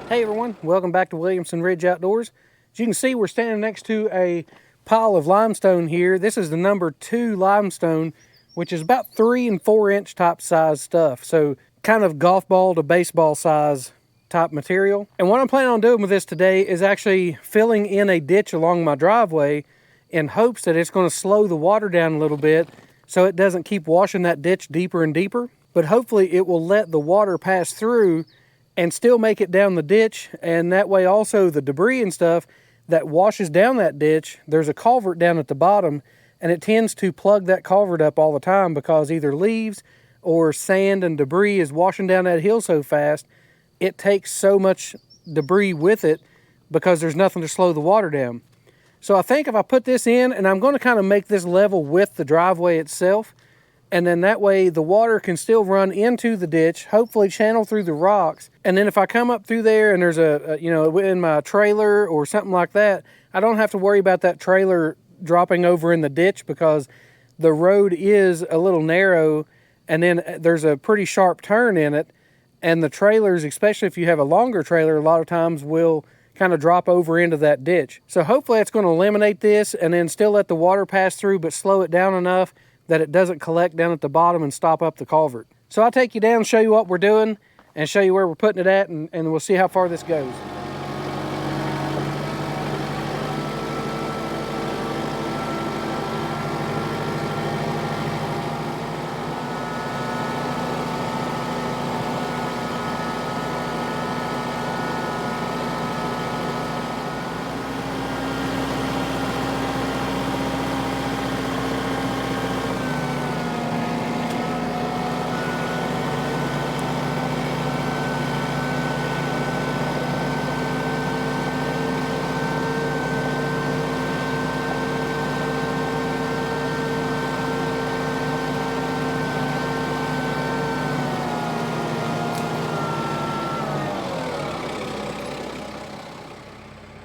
Hey everyone, welcome back to Williamson Ridge Outdoors. As you can see, we're standing next to a pile of limestone here. This is the number 2 limestone, which is about 3 and 4 inch top size stuff. So kind of golf ball to baseball size type material. And what I'm planning on doing with this today is actually filling in a ditch along my driveway in hopes that it's going to slow the water down a little bit so it doesn't keep washing that ditch deeper and deeper. But hopefully it will let the water pass through and still make it down the ditch, and that way also the debris and stuff that washes down that ditch, there's a culvert down at the bottom, and it tends to plug that culvert up all the time because either leaves or sand and debris is washing down that hill so fast, it takes so much debris with it because there's nothing to slow the water down. So I think if I put this in, and I'm going to kind of make this level with the driveway itself, and then that way the water can still run into the ditch, hopefully channel through the rocks. And then if I come up through there and there's in my trailer or something like that, I don't have to worry about that trailer dropping over in the ditch because the road is a little narrow and then there's a pretty sharp turn in it. And the trailers, especially if you have a longer trailer, a lot of times will kind of drop over into that ditch. So hopefully it's going to eliminate this and then still let the water pass through but slow it down enough that it doesn't collect down at the bottom and stop up the culvert. So I'll take you down, show you what we're doing, and show you where we're putting it at, and we'll see how far this goes.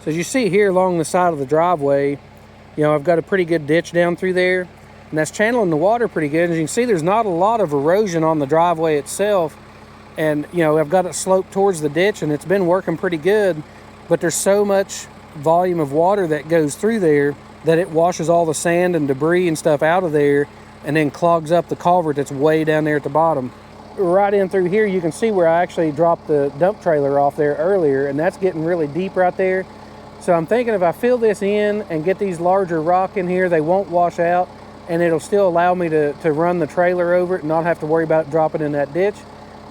So as you see here along the side of the driveway, I've got a pretty good ditch down through there, and that's channeling the water pretty good. As you can see, there's not a lot of erosion on the driveway itself, and I've got it sloped towards the ditch, and it's been working pretty good, but there's so much volume of water that goes through there that it washes all the sand and debris and stuff out of there and then clogs up the culvert that's way down there at the bottom. Right in through here, you can see where I actually dropped the dump trailer off there earlier, and that's getting really deep right there. So I'm thinking if I fill this in and get these larger rock in here, they won't wash out, and it'll still allow me to run the trailer over it and not have to worry about it dropping in that ditch.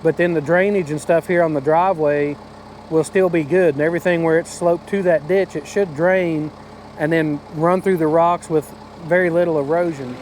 But then the drainage and stuff here on the driveway will still be good, and everything where it's sloped to that ditch, it should drain and then run through the rocks with very little erosion.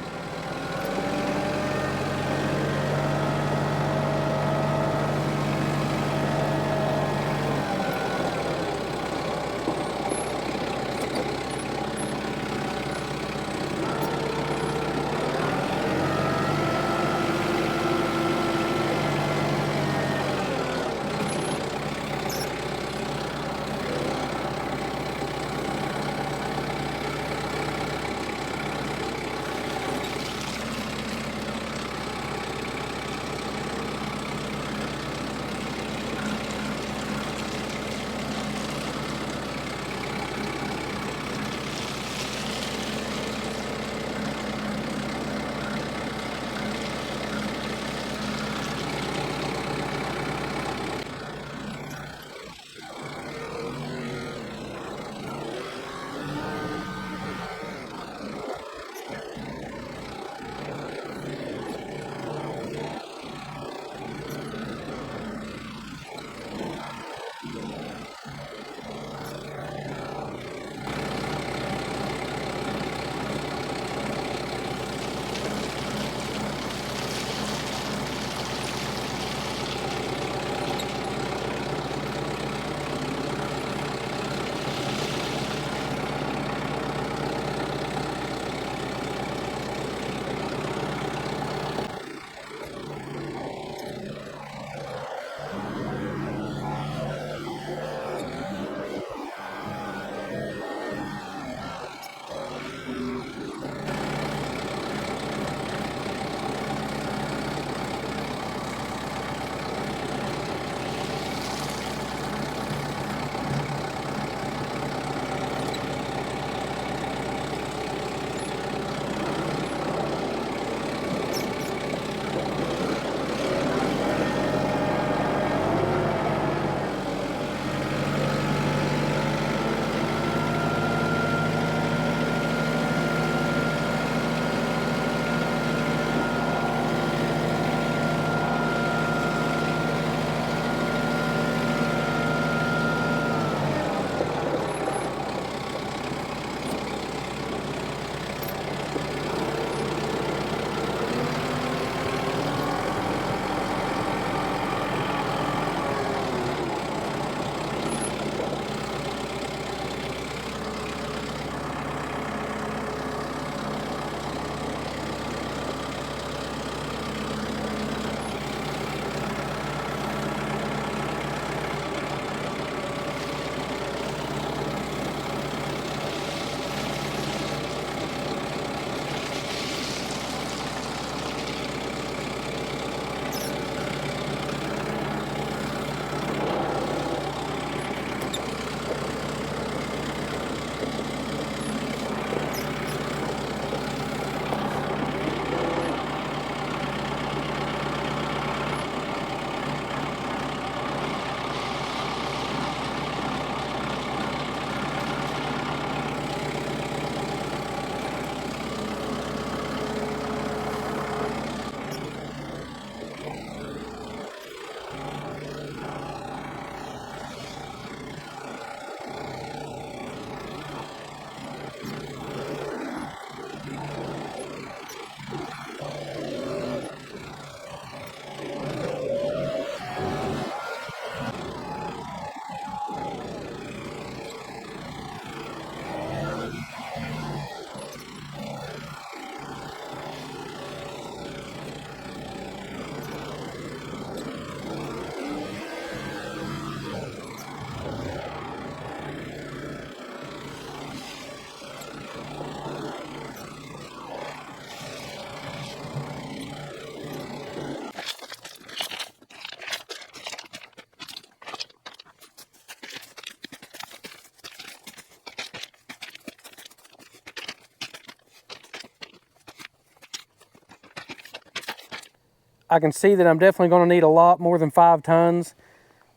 I can see that I'm definitely going to need a lot more than 5 tons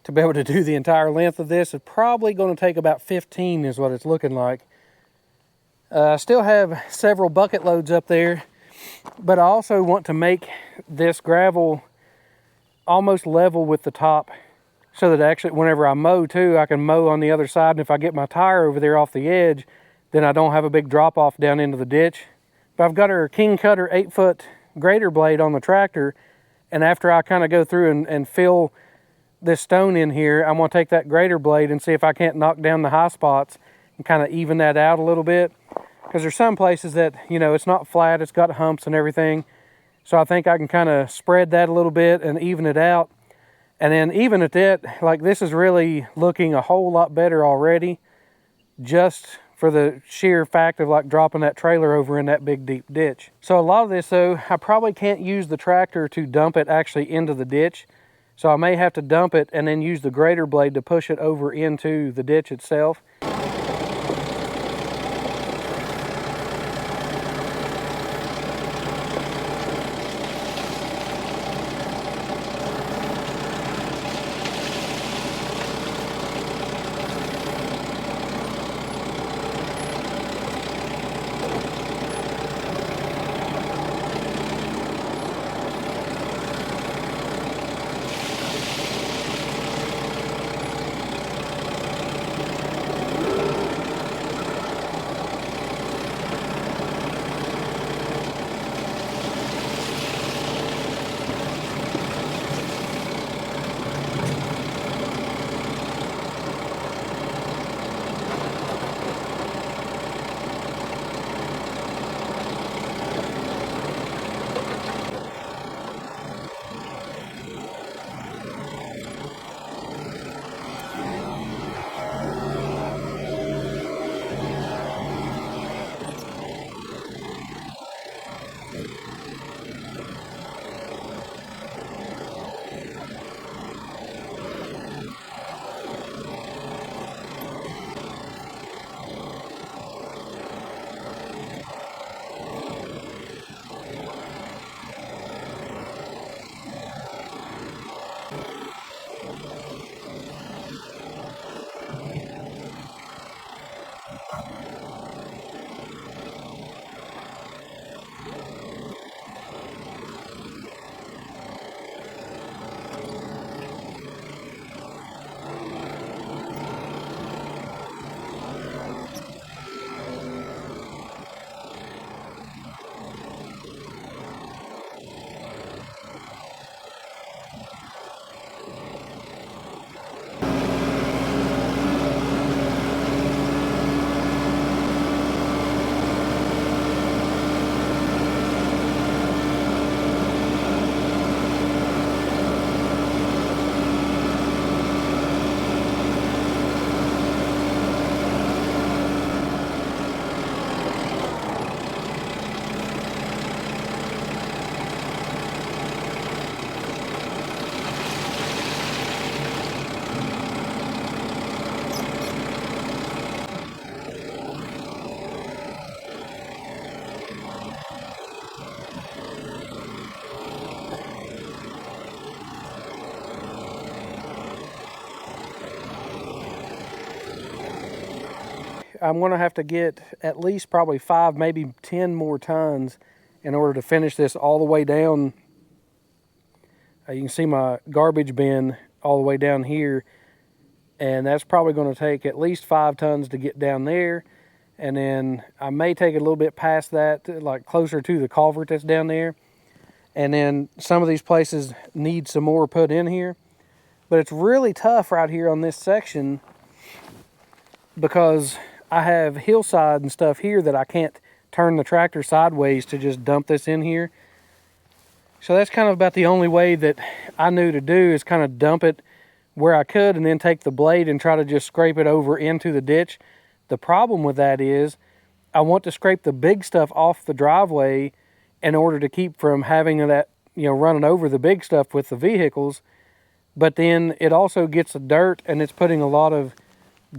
to be able to do the entire length of this. It's probably going to take about 15 is what it's looking like. I still have several bucket loads up there, but I also want to make this gravel almost level with the top so that actually whenever I mow too, I can mow on the other side, and if I get my tire over there off the edge, then I don't have a big drop off down into the ditch. But I've got our King Kutter 8-foot grader blade on the tractor, and after I kind of go through and fill this stone in here, I'm going to take that grader blade and see if I can't knock down the high spots and kind of even that out a little bit. Because there's some places that, you know, it's not flat, it's got humps and everything. So I think I can kind of spread that a little bit and even it out. And then even at that, like this is really looking a whole lot better already, just for the sheer fact of like dropping that trailer over in that big deep ditch. So a lot of this though, I probably can't use the tractor to dump it actually into the ditch. So I may have to dump it and then use the grader blade to push it over into the ditch itself. I'm going to have to get at least probably 5, maybe 10 more tons in order to finish this all the way down. You can see my garbage bin all the way down here, and that's probably going to take at least 5 tons to get down there. And then I may take it a little bit past that, like closer to the culvert that's down there. And then some of these places need some more put in here. But it's really tough right here on this section because I have hillside and stuff here that I can't turn the tractor sideways to just dump this in here. So that's kind of about the only way that I knew to do, is kind of dump it where I could and then take the blade and try to just scrape it over into the ditch. The problem with that is I want to scrape the big stuff off the driveway in order to keep from having that, you know, running over the big stuff with the vehicles. But then it also gets the dirt, and it's putting a lot of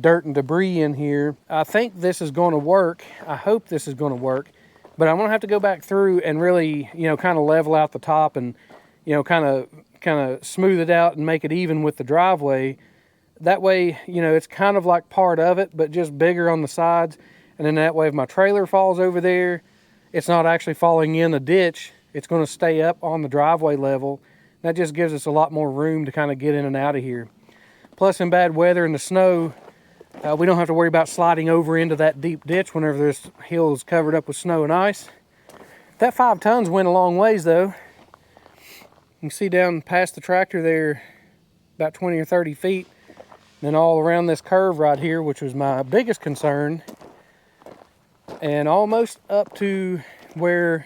dirt and debris in here. I think this is going to work. I hope this is going to work. But I'm going to have to go back through and really, you know, kind of level out the top and you know, kind of smooth it out and make it even with the driveway. That way, you know, it's kind of like part of it, but just bigger on the sides. And then that way, if my trailer falls over there, it's not actually falling in the ditch. It's going to stay up on the driveway level. That just gives us a lot more room to kind of get in and out of here. Plus, in bad weather and the snow, we don't have to worry about sliding over into that deep ditch whenever this hill is covered up with snow and ice. That 5 tons went a long ways, though. You can see down past the tractor there, about 20 or 30 feet. Then all around this curve right here, which was my biggest concern, and almost up to where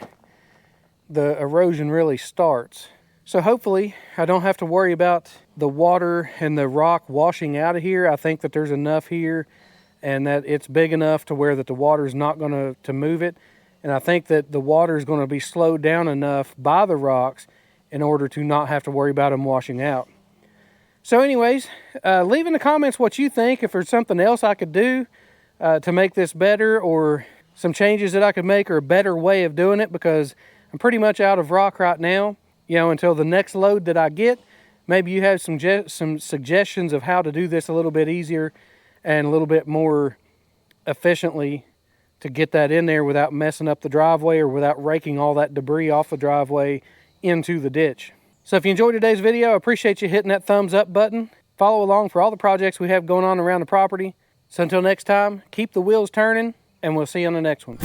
the erosion really starts. So hopefully I don't have to worry about the water and the rock washing out of here. I think that there's enough here and that it's big enough to where that the water is not going to move it. And I think that the water is going to be slowed down enough by the rocks in order to not have to worry about them washing out. So anyways, leave in the comments what you think, if there's something else I could do to make this better, or some changes that I could make, or a better way of doing it, because I'm pretty much out of rock right now. You know, until the next load that I get, maybe you have some suggestions of how to do this a little bit easier and a little bit more efficiently to get that in there without messing up the driveway or without raking all that debris off the driveway into the ditch. So if you enjoyed today's video, I appreciate you hitting that thumbs up button. Follow along for all the projects we have going on around the property. So until next time, keep the wheels turning, and we'll see you on the next one.